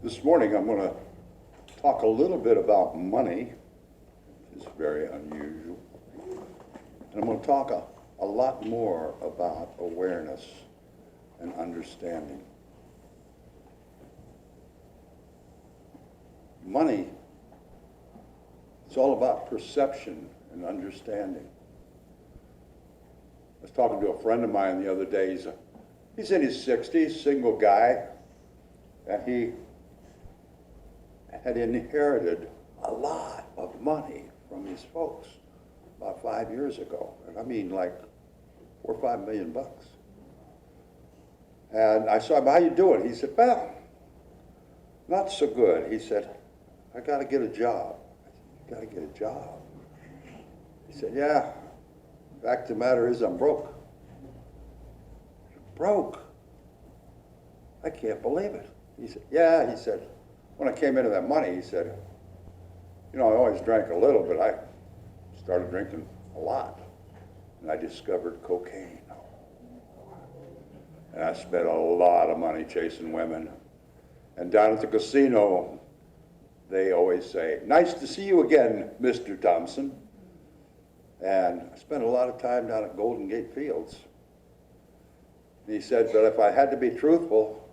This morning I'm going to talk a little bit about money. It's very unusual. And I'm going to talk a lot more about awareness and understanding. Money, it's all about perception and understanding. I was talking to a friend of mine the other day. He's in his 60s, single guy, and he had inherited a lot of money from his folks about 5 years ago. And I mean like $4 or $5 million bucks. And I said, how you doing? He said, well, not so good. He said, I got to get a job. I said, you got to get a job? He said, yeah. Fact of the matter is I'm broke. Broke? I can't believe it. He said, yeah. He said, when I came into that money, he said, you know, I always drank a little, but I started drinking a lot. And I discovered cocaine. And I spent a lot of money chasing women. And down at the casino, they always say, nice to see you again, Mr. Thompson. And I spent a lot of time down at Golden Gate Fields. And he said, but if I had to be truthful,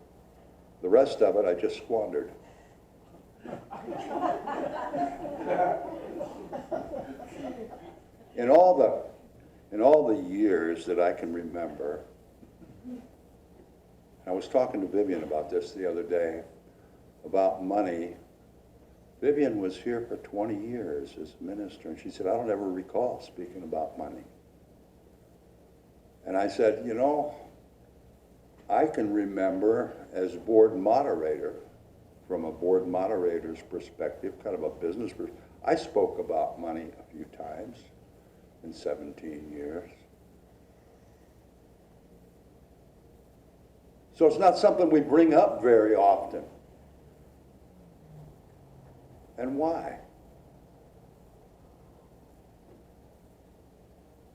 the rest of it I just squandered. In all the years that I can remember, I was talking to Vivian about this the other day, about money. Vivian was here for 20 years as minister, and she said, I don't ever recall speaking about money. And I said, you know, I can remember as board moderator, from a board moderator's perspective, kind of a business perspective, I spoke about money a few times in 17 years. So it's not something we bring up very often. And why?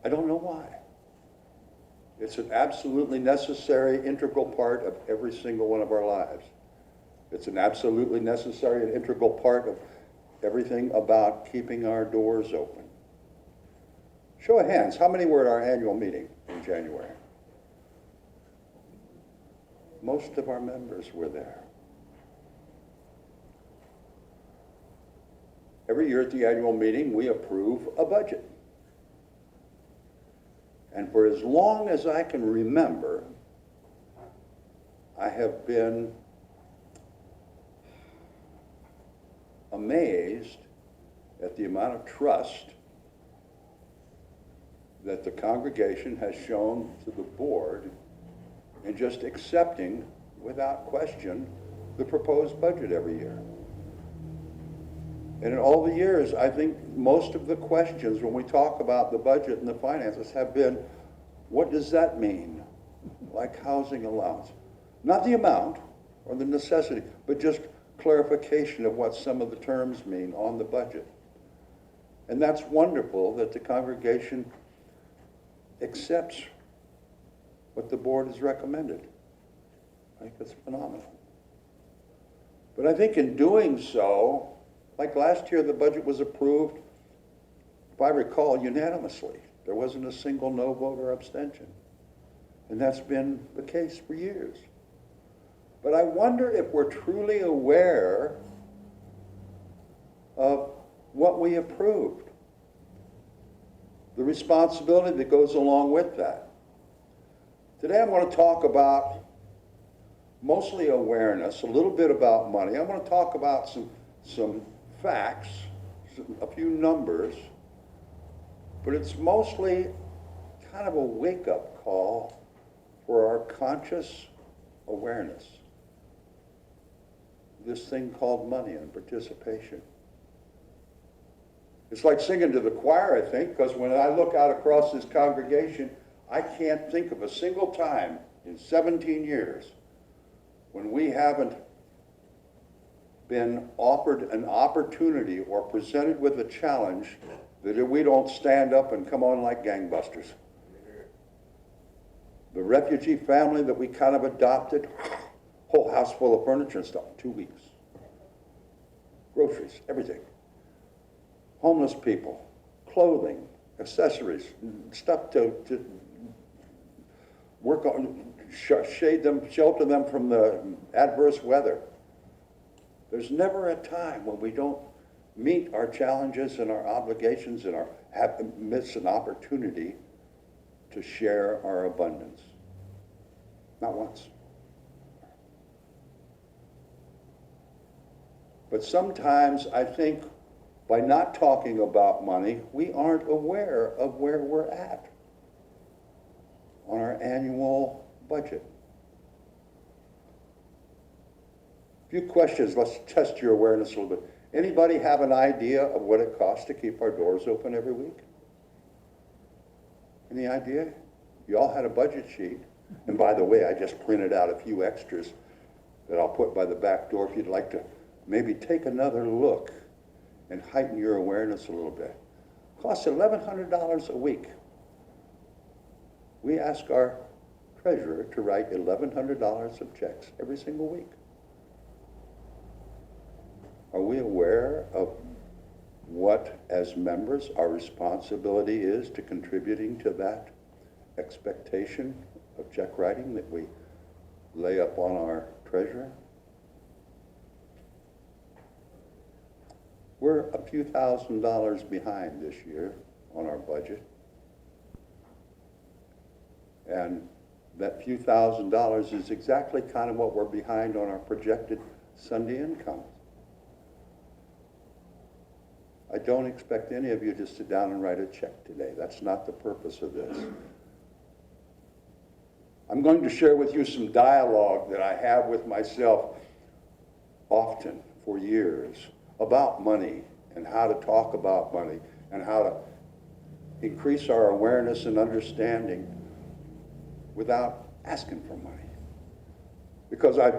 I don't know why. It's an absolutely necessary, integral part of every single one of our lives. It's an absolutely necessary and integral part of everything about keeping our doors open. Show of hands, how many were at our annual meeting in January? Most of our members were there. Every year at the annual meeting, we approve a budget. And for as long as I can remember, I have been amazed at the amount of trust that the congregation has shown to the board in just accepting, without question, the proposed budget every year. And in all the years, I think most of the questions when we talk about the budget and the finances have been, what does that mean? Like housing allowance. Not the amount or the necessity, but just clarification of what some of the terms mean on the budget. And that's wonderful that the congregation accepts what the board has recommended. I think that's phenomenal. But I think in doing so, like last year, the budget was approved, if I recall, unanimously. There wasn't a single no vote or abstention. And that's been the case for years. But I wonder if we're truly aware of what we approved, the responsibility that goes along with that. Today I'm going to talk about mostly awareness, a little bit about money. I want to talk about some facts, a few numbers, but it's mostly kind of a wake-up call for our conscious awareness. This thing called money and participation. It's like singing to the choir, I think, because when I look out across this congregation, I can't think of a single time in 17 years when we haven't been offered an opportunity or presented with a challenge that if we don't stand up and come on like gangbusters. The refugee family that we kind of adopted, whole house full of furniture and stuff in 2 weeks. groceries, everything. Homeless people, clothing, accessories, stuff to work on, shade them, shelter them from the adverse weather. There's never a time when we don't meet our challenges and our obligations and miss an opportunity to share our abundance. Not once. But sometimes I think by not talking about money, we aren't aware of where we're at on our annual budget. A few questions, let's test your awareness a little bit. Anybody have an idea of what it costs to keep our doors open every week? Any idea? You all had a budget sheet. And by the way, I just printed out a few extras that I'll put by the back door if you'd like to maybe take another look and heighten your awareness a little bit. It costs $1,100 a week. We ask our treasurer to write $1,100 of checks every single week. Are we aware of what, as members, our responsibility is to contributing to that expectation of check writing that we lay up on our treasurer? We're a few $1,000s behind this year on our budget. And that few $1,000s is exactly kind of what we're behind on our projected Sunday income. I don't expect any of you to sit down and write a check today. That's not the purpose of this. I'm going to share with you some dialogue that I have with myself often for years about money and how to talk about money and how to increase our awareness and understanding without asking for money. Because I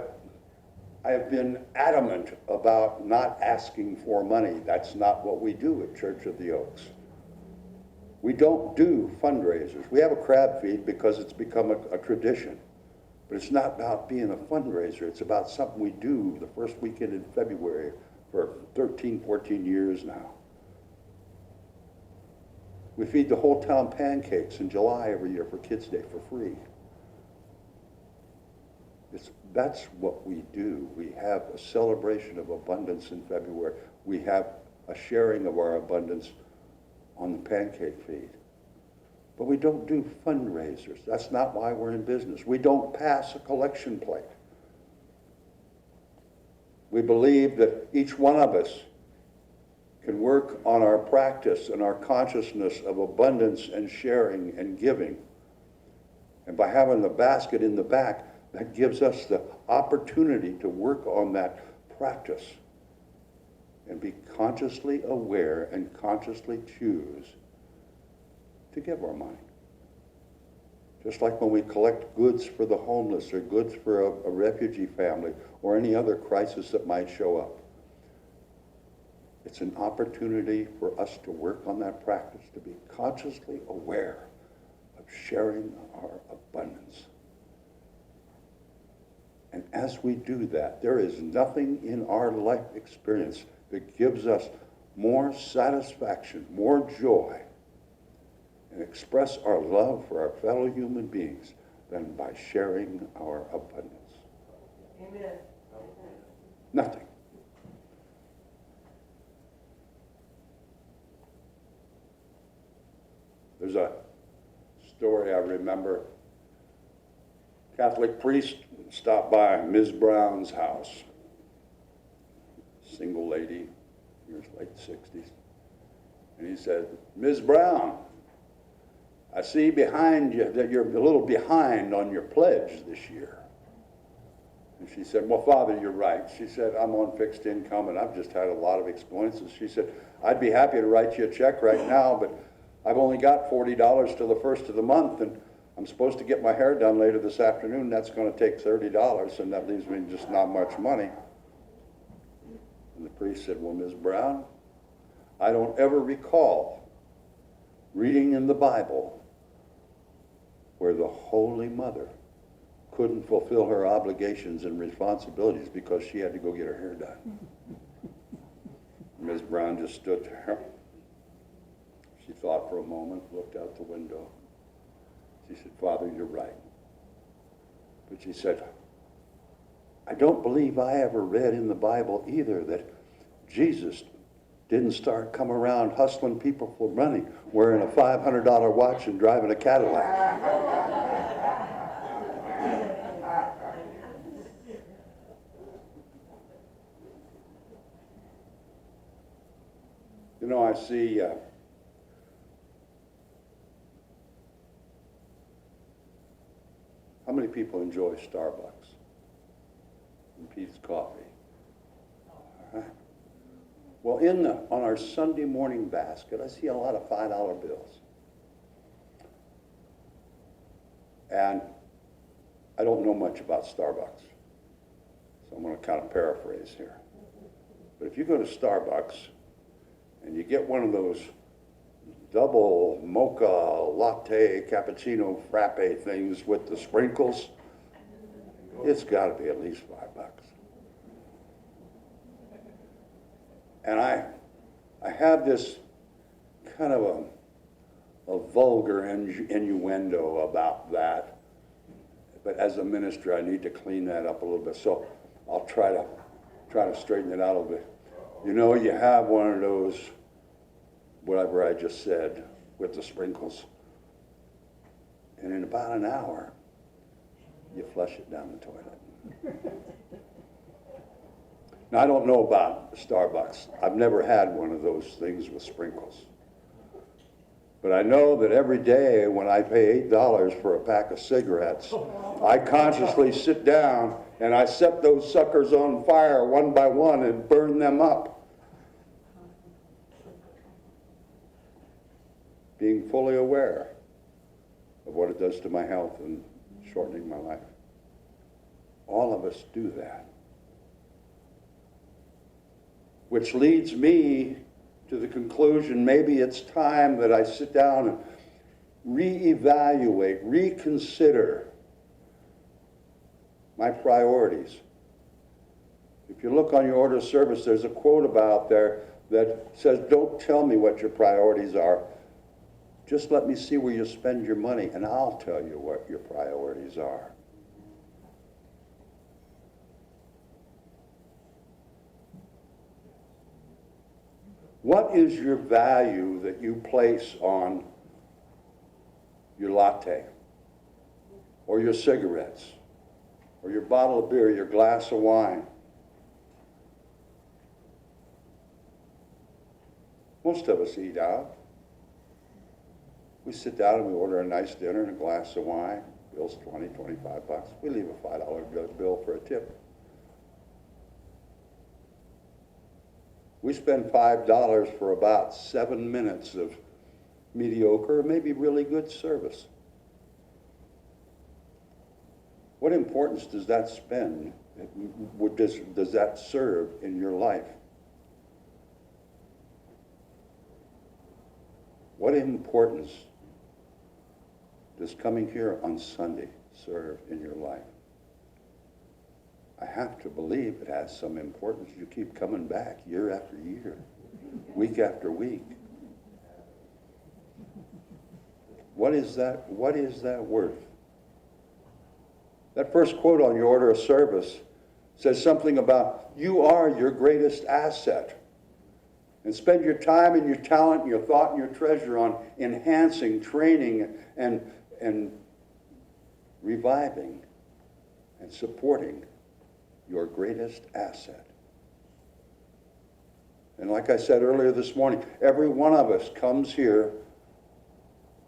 have been adamant about not asking for money. That's not what we do at Church of the Oaks. We don't do fundraisers. We have a crab feed because it's become a tradition. But it's not about being a fundraiser. It's about something we do the first weekend in February for 13, 14 years now. We feed the whole town pancakes in July every year for Kids' Day for free. That's what we do. We have a celebration of abundance in February. We have a sharing of our abundance on the pancake feed. But we don't do fundraisers. That's not why we're in business. We don't pass a collection plate. We believe that each one of us can work on our practice and our consciousness of abundance and sharing and giving. And by having the basket in the back, that gives us the opportunity to work on that practice and be consciously aware and consciously choose to give our money. Just like when we collect goods for the homeless or goods for a refugee family or any other crisis that might show up. It's an opportunity for us to work on that practice, to be consciously aware of sharing our abundance. And as we do that, there is nothing in our life experience that gives us more satisfaction, more joy, and express our love for our fellow human beings than by sharing our abundance. Amen. Nothing. There's a story I remember. Catholic priest stopped by Ms. Brown's house. Single lady, in her late 60s. And he said, "Ms. Brown, I see behind you that you're a little behind on your pledge this year." And she said, "Well, Father, you're right." She said, "I'm on fixed income and I've just had a lot of expenses." She said, "I'd be happy to write you a check right now, but I've only got $40 till the first of the month, and I'm supposed to get my hair done later this afternoon. That's going to take $30, and that leaves me just not much money." And the priest said, "Well, Ms. Brown, I don't ever recall reading in the Bible where the Holy Mother couldn't fulfill her obligations and responsibilities because she had to go get her hair done." Ms. Brown just stood there. She thought for a moment, looked out the window. She said, Father, you're right. But she said, I don't believe I ever read in the Bible either that Jesus didn't come around hustling people for money, wearing a $500 watch and driving a Cadillac. You know, I see how many people enjoy Starbucks and Pete's Coffee? All right. Well, on our Sunday morning basket, I see a lot of $5 bills. And I don't know much about Starbucks, so I'm going to kind of paraphrase here. But if you go to Starbucks and you get one of those double mocha latte cappuccino frappe things with the sprinkles, it's got to be at least $5. And I have this kind of a vulgar innuendo about that, but as a minister, I need to clean that up a little bit. So I'll try to straighten it out a little bit. You know, you have one of those, whatever I just said, with the sprinkles, and in about an hour, you flush it down the toilet. Now, I don't know about Starbucks. I've never had one of those things with sprinkles. But I know that every day when I pay $8 for a pack of cigarettes, I consciously sit down and I set those suckers on fire one by one and burn them up. Being fully aware of what it does to my health and shortening my life. All of us do that. Which leads me to the conclusion, maybe it's time that I sit down and reevaluate, reconsider my priorities. If you look on your order of service, there's a quote about there that says, don't tell me what your priorities are. Just let me see where you spend your money, and I'll tell you what your priorities are. What is your value that you place on your latte, or your cigarettes, or your bottle of beer, your glass of wine? Most of us eat out. We sit down and we order a nice dinner and a glass of wine. Bill's $20, $25. We leave a $5 bill for a tip. We spend $5 for about 7 minutes of mediocre, or maybe really good service. What importance does that does that serve in your life? What importance does coming here on Sunday serve in your life? I have to believe it has some importance. You keep coming back year after year, week after week. What is that worth? That first quote on your order of service says something about you are your greatest asset. And spend your time and your talent and your thought and your treasure on enhancing, training, and reviving and supporting your greatest asset. And like I said earlier this morning, every one of us comes here,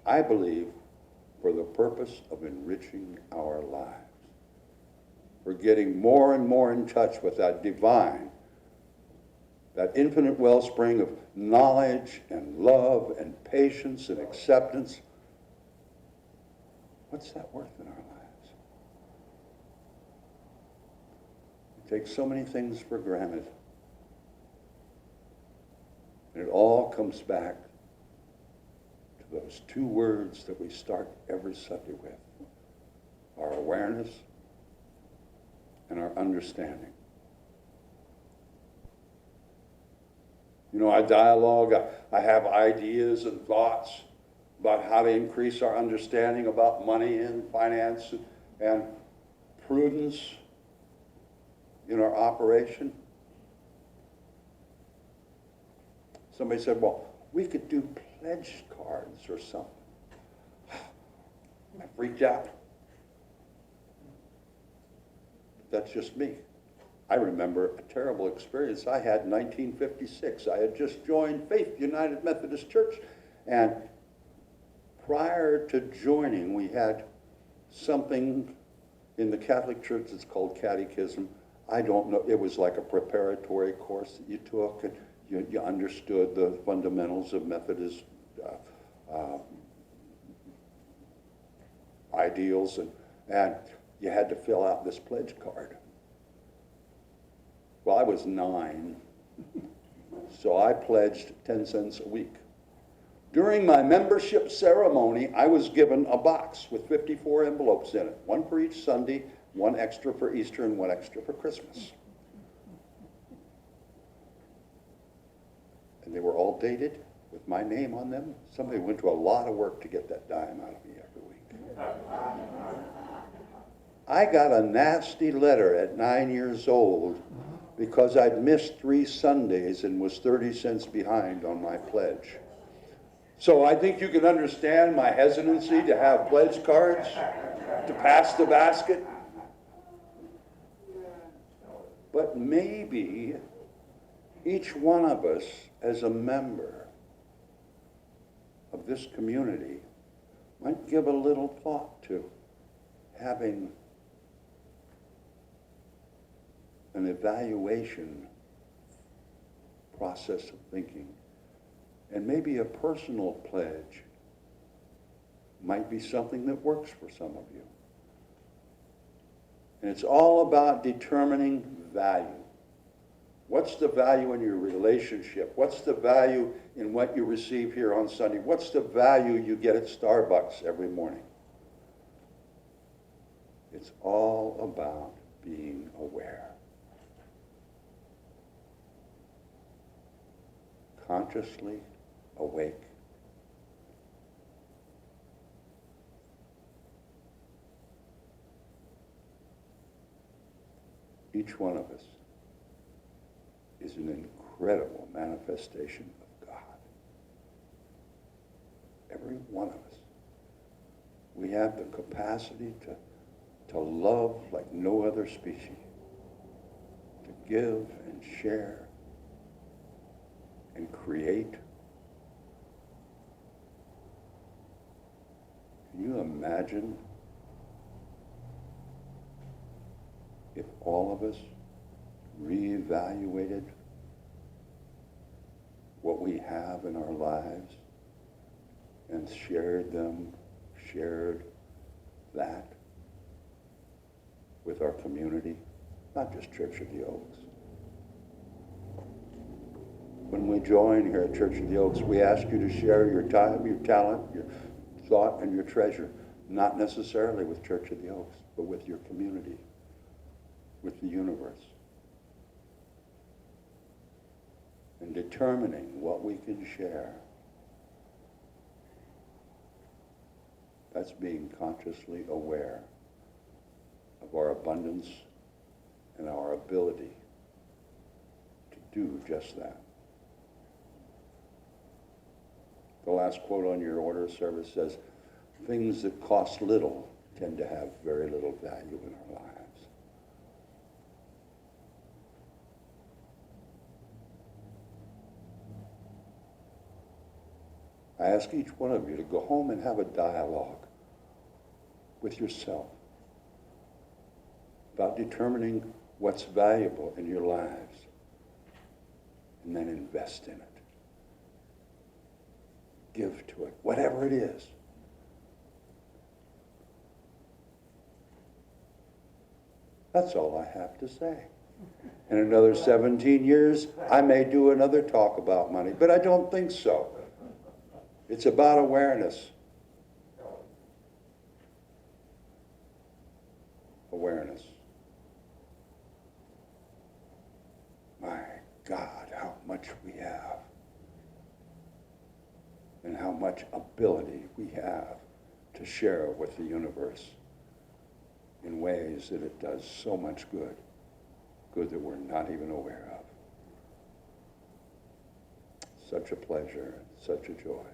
I believe, for the purpose of enriching our lives. We're getting more and more in touch with that divine, that infinite wellspring of knowledge and love and patience and acceptance. What's that worth in our lives? We take so many things for granted. And it all comes back to those two words that we start every Sunday with: our awareness and our understanding. You know, I dialogue, I have ideas and thoughts about how to increase our understanding about money and finance and prudence in our operation. Somebody said, well, we could do pledge cards or something. I freaked out. That's just me. I remember a terrible experience I had in 1956. I had just joined Faith United Methodist Church, and prior to joining, we had something in the Catholic Church that's called catechism. I don't know, it was like a preparatory course that you took, and you understood the fundamentals of Methodist ideals, and you had to fill out this pledge card. Well, I was 9, so I pledged 10 cents a week. During my membership ceremony, I was given a box with 54 envelopes in it, one for each Sunday, one extra for Easter, and one extra for Christmas. And they were all dated with my name on them. Somebody went to a lot of work to get that dime out of me every week. I got a nasty letter at 9 years old because I'd missed 3 Sundays and was 30 cents behind on my pledge. So I think you can understand my hesitancy to have pledge cards, to pass the basket. But maybe each one of us as a member of this community might give a little thought to having an evaluation process of thinking. And maybe a personal pledge might be something that works for some of you. And it's all about determining value. What's the value in your relationship? What's the value in what you receive here on Sunday? What's the value you get at Starbucks every morning? It's all about being aware. Consciously awake. Each one of us is an incredible manifestation of God. Every one of us. We have the capacity to love like no other species, to give and share and create. Can you imagine if all of us reevaluated what we have in our lives and shared that with our community, not just Church of the Oaks. When we join here at Church of the Oaks, we ask you to share your time, your talent, your thought, and your treasure, not necessarily with Church of the Oaks, but with your community, with the universe. And determining what we can share. That's being consciously aware of our abundance and our ability to do just that. The last quote on your order of service says, things that cost little tend to have very little value in our lives. I ask each one of you to go home and have a dialogue with yourself about determining what's valuable in your lives and then invest in it. Give to it, whatever it is. That's all I have to say. In another 17 years, I may do another talk about money, but I don't think so. It's about awareness. Awareness. My God, how much we have. and how much ability we have to share with the universe in ways that it does so much good, good that we're not even aware of. Such a pleasure, such a joy.